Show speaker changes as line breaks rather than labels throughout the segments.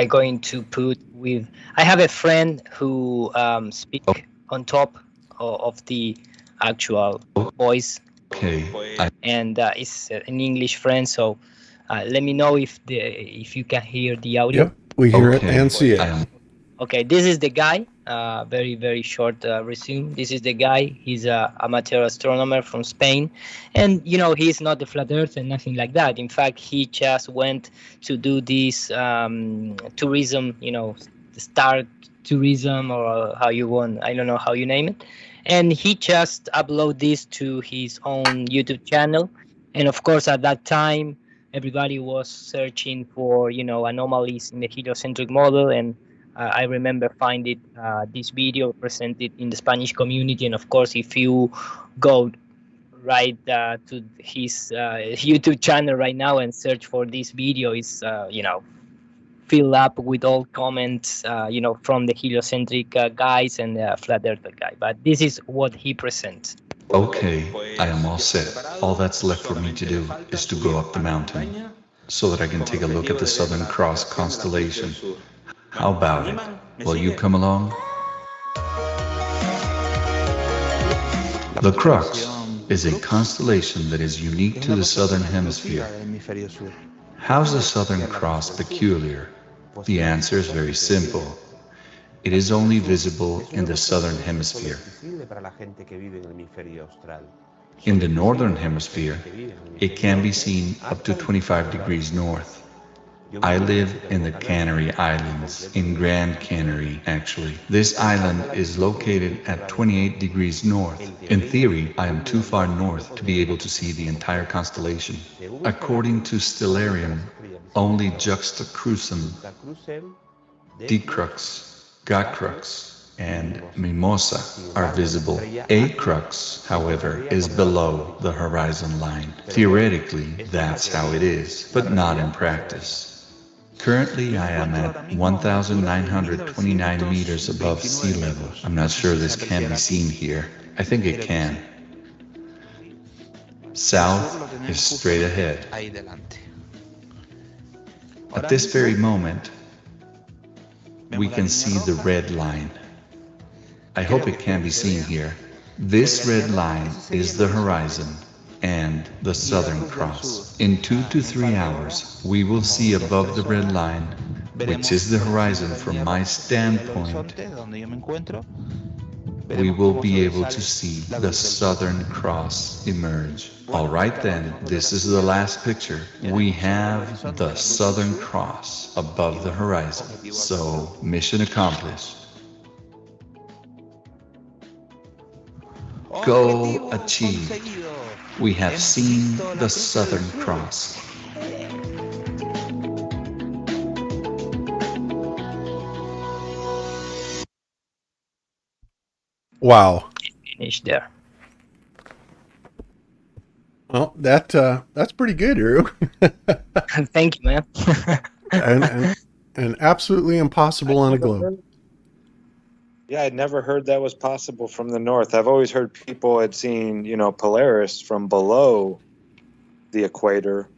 I'm going to put with. I have a friend who speak on top of the actual voice,
Okay.
and it's an English friend. So let me know if you can hear the audio.
Yep, we hear it
Okay.
and see it.
I am.
Okay, this is the guy. Very, very short resume. This is the guy. He's a amateur astronomer from Spain, and he's not the flat earth and nothing like that. In fact, he just went to do this tourism. The star tourism, or how you want. I don't know how you name it. And he just upload this to his own YouTube channel. And of course, at that time, everybody was searching for anomalies in the heliocentric model, and I remember finding this video presented in the Spanish community, and of course, if you go right to his YouTube channel right now and search for this video, it's filled up with all comments, from the heliocentric guys and the flat earther guy. But this is what he presents.
Okay. I am all set. All that's left for me to do is to go up the mountain so that I can take a look at the Southern Cross constellation. How about it? Will you come along? The Crux is a constellation that is unique to the Southern Hemisphere. How's the Southern Cross peculiar? The answer is very simple. It is only visible in the Southern Hemisphere. In the Northern Hemisphere, it can be seen up to 25 degrees north. I live in the Canary Islands, in Grand Canary, actually. This island is located at 28 degrees north. In theory, I am too far north to be able to see the entire constellation. According to Stellarium, only Juxta Crucem, Decrux, Gacrux, and Mimosa are visible. A crux, however, is below the horizon line. Theoretically, that's how it is, but not in practice. Currently, I am at 1,929 meters above sea level. I'm not sure this can be seen here. I think it can. South is straight ahead. At this very moment, we can see the red line. I hope it can be seen here. This red line is the horizon and the Southern Cross. In 2 to 3 hours, we will see above the red line, which is the horizon from my standpoint, we will be able to see the Southern Cross emerge. Alright then, this is the last picture. We have the Southern Cross above the horizon. So, mission accomplished. Go achieve. We have seen the Southern Cross.
Wow.
Finish there.
Well, that's pretty good, Drew.
Thank you, man.
and absolutely impossible on a globe.
Yeah, I'd never heard that was possible from the north. I've always heard people had seen, Polaris from below the equator,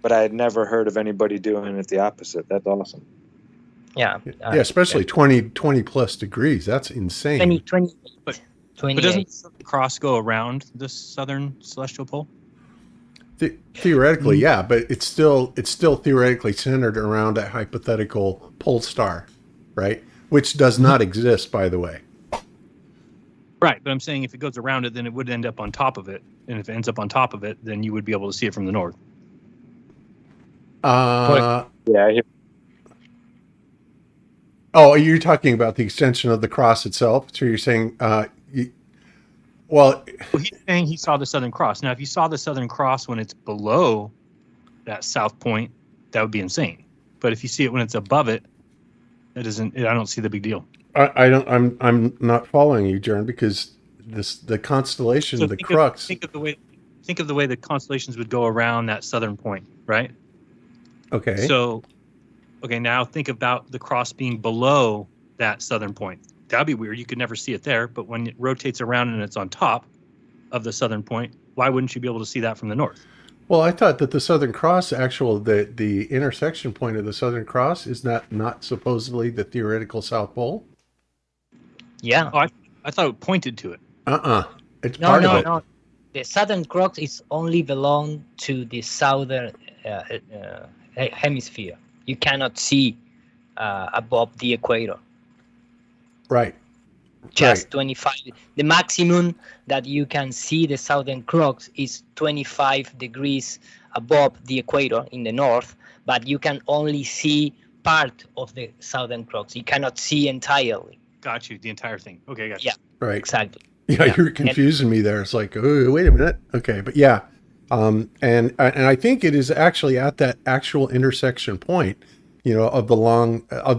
but I had never heard of anybody doing it the opposite. That's awesome.
Yeah.
Yeah, especially 20 plus degrees. That's insane.
20.
But doesn't the cross go around the southern celestial pole?
Theoretically, yeah, but it's still theoretically centered around a hypothetical pole star, right? Which does not exist, by the way.
Right, but I'm saying if it goes around it, then it would end up on top of it. And if it ends up on top of it, then you would be able to see it from the north.
Yeah.
Oh, you're talking about the extension of the cross itself? So you're saying,
well, he's saying he saw the Southern Cross. Now, if you saw the Southern Cross when it's below that south point, that would be insane. But if you see it when it's above it, I don't see the big deal.
I'm not following you, Jern, because the constellation, the crux.
Think of the way the constellations would go around that southern point, right?
Okay.
So, now think about the cross being below that southern point. That'd be weird. You could never see it there, but when it rotates around and it's on top of the southern point, why wouldn't you be able to see that from the north?
Well, I thought that the Southern Cross, the intersection point of the Southern Cross, is not supposedly the theoretical South Pole.
Yeah.
Oh, I thought it pointed to it.
It's
No,
part of
no,
it.
no. The Southern Cross is only belong to the southern hemisphere. You cannot see above the equator.
Right.
Just
Right.
25. The maximum that you can see the Southern Cross is 25 degrees above the equator in the north, but you can only see part of the Southern Cross. You cannot see entirely.
Got you. The entire thing. Okay, got you.
Yeah,
Right.
exactly.
Yeah,
Yeah.
you're confusing me there. It's like, oh, wait a minute. Okay, but yeah, and I think it is actually at that actual intersection point, of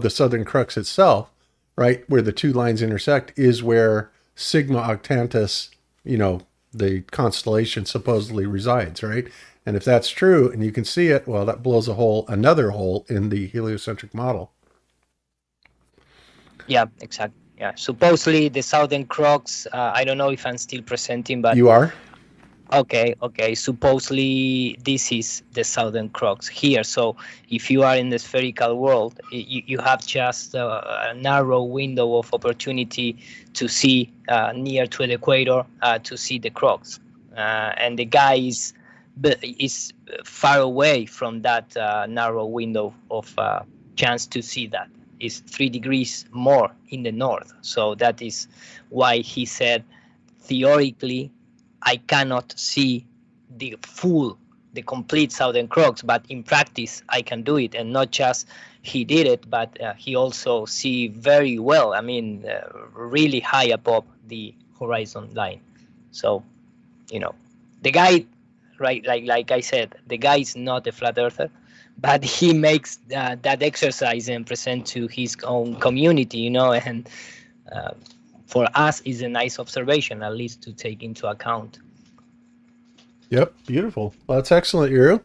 the Southern Crux itself, right, where the two lines intersect, is where Sigma Octantis, the constellation supposedly resides, right? And if that's true, and you can see it, well, that blows another hole in the heliocentric model.
Yeah, exactly. Yeah, supposedly the Southern Cross. I don't know if I'm still presenting, but
You are?
okay. Supposedly this is the Southern Cross here. So if you are in the spherical world, you have just a narrow window of opportunity to see near to the equator to see the Cross, and the guy is far away from that narrow window of chance to see that. Is 3 degrees more in the north. So that is why he said, theoretically, I cannot see the complete Southern Cross, but in practice, I can do it. And not just he did it, but he also see very well. I mean, really high above the horizon line. So, the guy, right, like I said, the guy is not a flat earther, but he makes that exercise and present to his own community, and for us is a nice observation, at least to take into account.
Yep, beautiful. Well, that's excellent, Yuru.